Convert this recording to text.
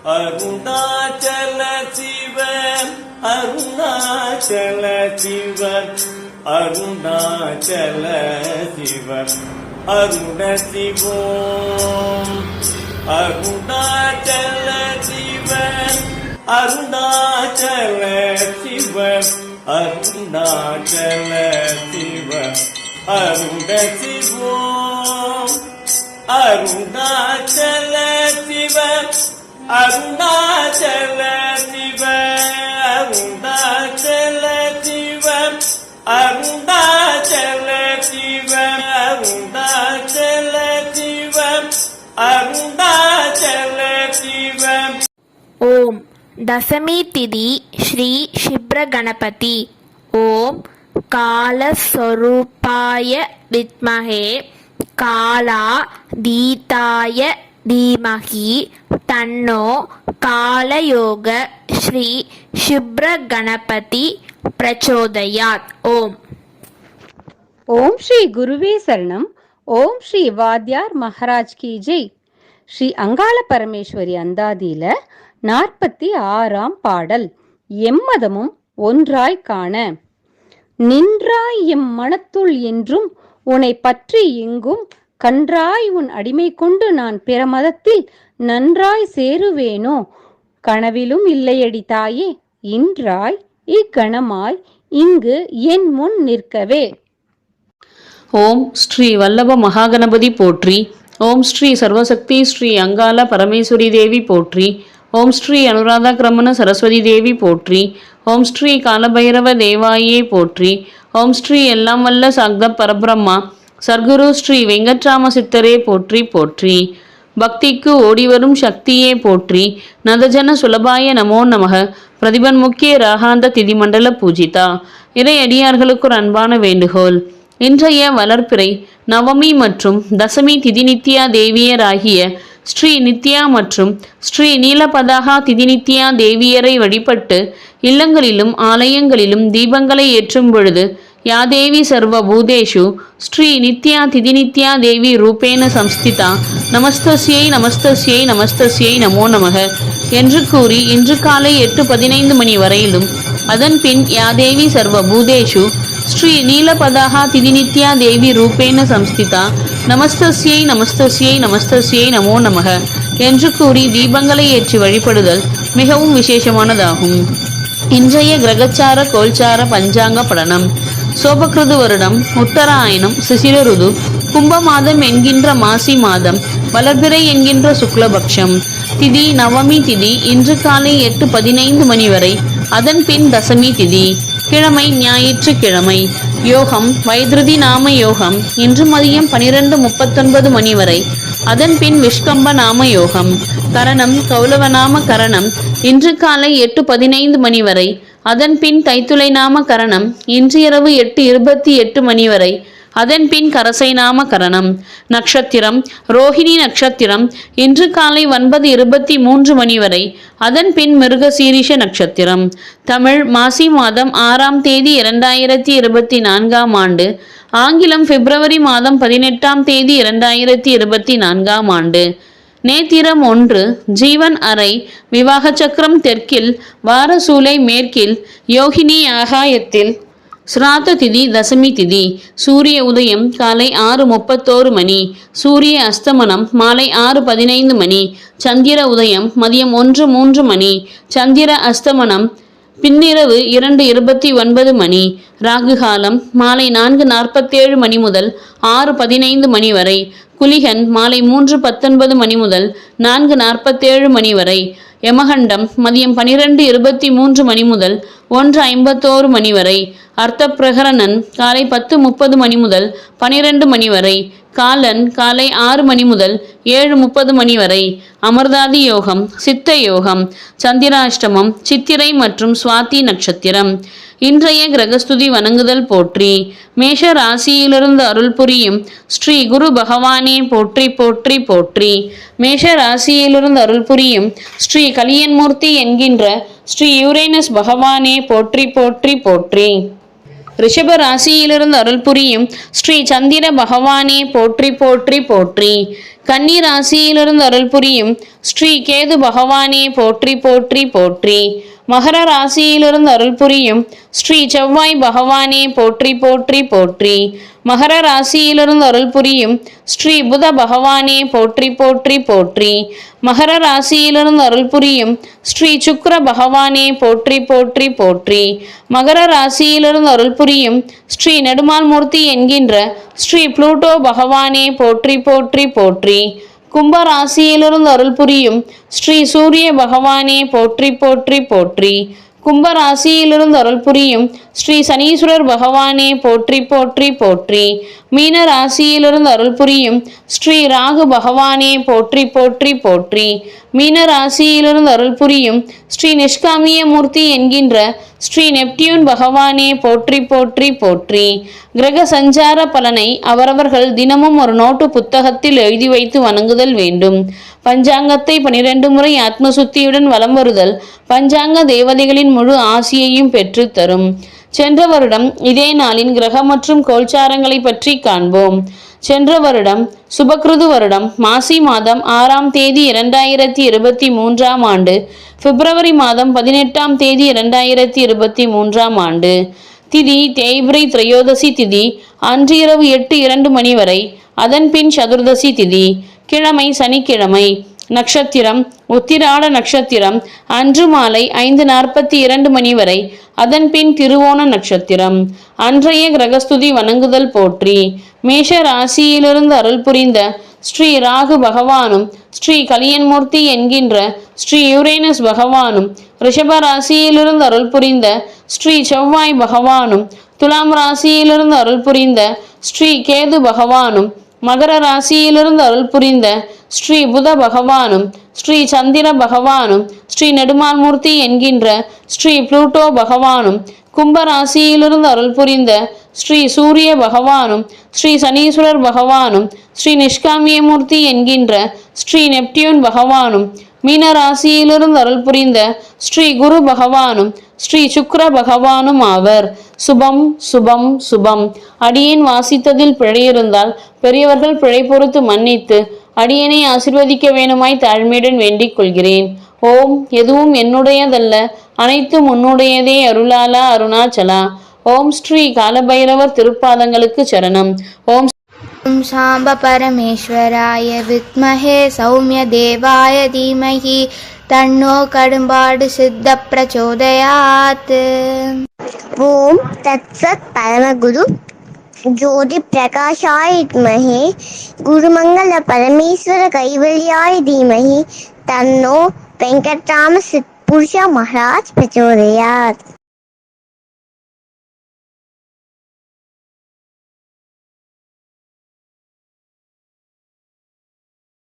அருணாச்சல சிவ அருணாச்சல சிவ அருணாச்சல சிவ அருண சிவோம் அருணாச்சல சிவ அருணாச்சல சிவ அருணாச்சல சிவ அருண சிவோம் அருணாச்சல சிவ அருணாச்சல சிவ அருணாச்சல சிவ அருணாச்சல சிவ அருணாச்சல சிவ அருணாச்சல சிவ. ஓம் தசமி திதி ஸ்ரீ ஷிப்ர கணபதி. ஓம் காலஸ்வரூபாய வித்மஹே காலா தீதாய தீமஹி தன்னோ காலயோக ஸ்ரீ ஷிப்ர கணபதி பிரச்சோதயாத். ஓம் ஓம் ஸ்ரீ குருவே சரணம். ஓம் ஸ்ரீ வாத்யார் மகாராஜ் கி ஜெய். ஸ்ரீ அங்காள பரமேஸ்வரி அந்தாதியில 46ஆம் பாடல். எம்மதமும் ஒன்றாய் காண. நின்றாய் எம் மனத்துள் என்றும் உன்னை பற்றி எங்கும் கன்றாய் உன் அடிமை கொண்டு நான் பிற மதத்தில் நன்றாய் சேருவேனோ கனவிலும் இல்லையடி தாயே இன்றாய் இக்கணமாய் இங்கு என் முன் நிற்கவே. ஓம் ஸ்ரீ வல்லப மகாகணபதி போற்றி. ஓம் ஸ்ரீ சர்வசக்தி ஸ்ரீ அங்காள பரமேஸ்வரி தேவி போற்றி. ஓம் ஸ்ரீ அனுராதா கிரமண சரஸ்வதி தேவி போற்றி. ஓம் ஸ்ரீ காலபைரவ தேவாயே போற்றி. ஓம் ஸ்ரீ எல்லாம் வல்ல சாக்த பரபிரம்மா சர்க்குரு ஸ்ரீ வெங்கட்ராம சித்தரே போற்றி போற்றி. பக்திக்கு ஓடிவரும் சக்தியே போற்றி. நதஜன சுலபாய நமோ நமக. பிரதிபன் முக்கிய ராகாந்த திதிமண்டல பூஜிதா. இறை அடியார்களுக்கு ஒரு அன்பான வேண்டுகோள். இன்றைய வளர்ப்பிறை நவமி மற்றும் தசமி திதி நித்யா தேவியராகிய ஸ்ரீ நித்யா மற்றும் ஸ்ரீ நீலபதாகா திதி நித்யா தேவியரை வழிபட்டு இல்லங்களிலும் ஆலயங்களிலும் தீபங்களை ஏற்றும் பொழுது யாதேவி சர்வ பூதேஷு ஸ்ரீ நித்யா திதி நித்யா தேவி ரூபேன சம்ஸ்திதா நமஸ்தஸ்யை நமஸ்தஸ்யை நமஸ்தஸ்யை நமோ நமக என்று கூறி இன்று காலை 8:15 மணி வரையிலும் அதன் பின் யாதேவி சர்வ பூதேஷு ஸ்ரீ நீலபதாகா திதி நித்யா தேவி ரூபேன சம்ஸ்திதா நமஸ்தஸ்யை நமஸ்தஸ்யை நமஸ்தஸ்யை நமோ நமக என்று கூறி தீபங்களை ஏற்றி வழிபடுதல் மிகவும் விசேஷமானதாகும். இன்றைய கிரகச்சார கோல்சார பஞ்சாங்க படனம். சோபகிருது வருடம் உத்தராயணம் சிசிர ருது கும்ப மாதம் என்கின்ற மாசி மாதம் வளர்பிறை என்கின்ற சுக்லபக்ஷம் திதி நவமி திதி இன்று காலை 8:15 மணி வரை. அதன் பின் தசமி திதி கிழமை ஞாயிற்றுக்கிழமை. யோகம் வைத்ருதி நாம யோகம் இன்று மதியம் 12:39 மணி வரை. அதன் பின் விஷ்கம்ப நாம யோகம். கரணம் கௌலவநாம கரணம் இன்று காலை 8:15 மணி வரை. அதன் பின் தைத்துளை நாம கரணம் இன்று இரவு 8:28 மணி வரை. அதன் பின் கரசை நாம கரணம். நட்சத்திரம் ரோஹிணி நட்சத்திரம் இன்று காலை 9:23 மணி வரை. அதன் பின் மிருகசீரிஷ நட்சத்திரம். தமிழ் மாசி மாதம் 6ஆம் தேதி 2024ஆம் ஆண்டு. ஆங்கிலம் பிப்ரவரி மாதம் 18ஆம் தேதி 2024ஆம் ஆண்டு. நேத்திரம் 1 ஜீவன் அறை விவாக சக்கரம் தெற்கில் வாரசூலை மேற்கில் யோகினி ஆகாயத்தில். ஸ்ராத்த திதி தசமி திதி. சூரிய உதயம் காலை 6:31 மணி. சூரிய அஸ்தமனம் மாலை 6:15 மணி. சந்திர உதயம் மதியம் 1:03 மணி. சந்திர அஸ்தமனம் பின்னிரவு 2:29 மணி. ராகு காலம் மாலை 4:47 மணி முதல் 6:15 மணி வரை. குலிகன் மாலை 3:19 மணி முதல் 4:47 மணி வரை. யமகண்டம் மதியம் 12:23 மணி முதல் 1:51 மணி வரை. அர்த்த பிரகரணன் காலை 10:30 மணி முதல் 12 மணி வரை. காலன் காலை 6 மணி முதல் 7:30 மணி வரை. அமிர்தாதி யோகம் சித்த யோகம். சந்திராஷ்டமம் சித்திரை மற்றும் சுவாதி நட்சத்திரம். இன்றைய கிரகஸ்துதி வணங்குதல் போற்றி. மேஷ ராசியிலிருந்து அருள் புரியும் ஸ்ரீ குரு பகவானே போற்றி போற்றி போற்றி. மேஷ ராசியிலிருந்து அருள் புரியும் ஸ்ரீ கலியன்மூர்த்தி என்கின்ற ஸ்ரீ யூரேனஸ் பகவானே போற்றி போற்றி போற்றி. ரிஷப ராசியிலிருந்து அருள் புரியும் ஸ்ரீ சந்திர பகவானே போற்றி போற்றி போற்றி. கன்னி ராசியிலிருந்து அருள் புரியும் ஸ்ரீ கேது பகவானே போற்றி போற்றி போற்றி. மகர ராசியிலிருந்து அருள் புரியும் ஸ்ரீ செவ்வாய் பகவானே போற்றி போற்றி போற்றி. மகர ராசியிலிருந்து அருள் புரியும் ஸ்ரீ புத பகவானே போற்றி போற்றி போற்றி. மகர ராசியிலிருந்து அருள் புரியும் ஸ்ரீ சுக்கிர பகவானே போற்றி போற்றி போற்றி. மகர ராசியிலிருந்து அருள் புரியும் ஸ்ரீ நெடுமால் மூர்த்தி என்கின்ற ஸ்ரீ புளூட்டோ பகவானே போற்றி போற்றி போற்றி. கும்ப ராசியிலிருந்து அருள் புரியும் ஸ்ரீ சூரிய பகவானே போற்றி போற்றி போற்றி. கும்ப ராசியிலிருந்து அருள் புரியும் ஸ்ரீ சனீஸ்வரர் பகவானே போற்றி போற்றி போற்றி. மீன ராசியிலிருந்து அருள் புரியும் ஸ்ரீ ராகு பகவானே போற்றி போற்றி போற்றி. மீன ராசியிலிருந்து அருள் புரியும் ஸ்ரீ நிஷ்காமிய மூர்த்தி என்கின்ற ஸ்ரீ நெப்டியூன் பகவானே போற்றி போற்றி போற்றி. கிரக சஞ்சார பலனை அவரவர்கள் தினமும் ஒரு நோட்டு புத்தகத்தில் எழுதி வைத்து வணங்குதல் வேண்டும். பஞ்சாங்கத்தை 12 முறை ஆத்மசுத்தியுடன் வலம் வருதல் பஞ்சாங்க தேவதைகளின் முழு ஆசியையும் பெற்று தரும். சென்ற வருடம் இதே நாளின் கிரக மற்றும் கோல்சாரங்களை பற்றி காண்போம். சென்ற வருடம் சுபக்ருது வருடம் மாசி மாதம் 6ஆம் தேதி 2023ஆம் ஆண்டு, பிப்ரவரி மாதம் 18ஆம் தேதி 2023ஆம் ஆண்டு. திதி தேய்பிரை திரையோதசி திதி, அன்று இரவு 8:02 மணி வரை. அதன் பின் சதுர்தசி திதி. கிழமை சனிக்கிழமை. நட்சத்திரம் உத்திராட நட்சத்திரம், அன்று மாலை 5:42 மணி வரை. அதன் பின் திருவோண நட்சத்திரம். அன்றைய கிரகஸ்துதி வணங்குதல் போற்றி. மேஷ ராசியிலிருந்து அருள் புரிந்த ஸ்ரீ ராகு பகவானும் ஸ்ரீ கலியன்மூர்த்தி என்கின்ற ஸ்ரீ யுரேனஸ் பகவானும், ரிஷப ராசியிலிருந்து அருள் புரிந்த ஸ்ரீ செவ்வாய் பகவானும், துலாம் ராசியிலிருந்து அருள் புரிந்த ஸ்ரீ கேது பகவானும், மகர ராசியிலிருந்து அருள் புரிந்த ஸ்ரீ புத பகவானும், ஸ்ரீ சந்திர பகவானும், ஸ்ரீ நெடுமால்மூர்த்தி என்கின்ற ஸ்ரீ புளூட்டோ பகவானும், கும்ப ராசியிலிருந்து அருள் புரிந்த ஸ்ரீ சூரிய பகவானும், ஸ்ரீ சனீஸ்வரர் பகவானும், ஸ்ரீ நிஷ்காமியமூர்த்தி என்கின்ற ஸ்ரீ நெப்டியூன் பகவானும், மீன ராசியிலிருந்து அருள் புரிந்த ஸ்ரீ குரு பகவானும், ஸ்ரீ சுக்கிர பகவானும் ஆவர். சுபம் சுபம் சுபம். அடியேன் வாசித்ததில் பிழையிருந்தால் பெரியவர்கள் பிழை பொறுத்து மன்னித்து அடியேனை ஆசிர்வதிக்க வேணுமாய் தாழ்மையுடன் வேண்டிக் கொள்கிறேன். ஓம் எதுவும் என்னுடையதல்ல, அனைத்தும் உன்னுடையதே அருளாலா அருணாச்சலா. ஓம் ஸ்ரீ காலபைரவர் திருப்பாதங்களுக்கு சரணம். ஓம் சாம்ப பரமேஸ்வராய வித்மஹே சௌமிய தேவாய தீமஹி தன்னோ கடும்பாடு சித்த பிரச்சோதயாத். ஓம் தத்சத் பரமகுரு ஜோதி பிரகாஷாய வித்மஹே குருமங்கள பரமேஸ்வர கைவல்யாய தீமஹி தன்னோ வெங்கட்ராம சித்புருஷ மகாராஜ் பிரச்சோதயாத்.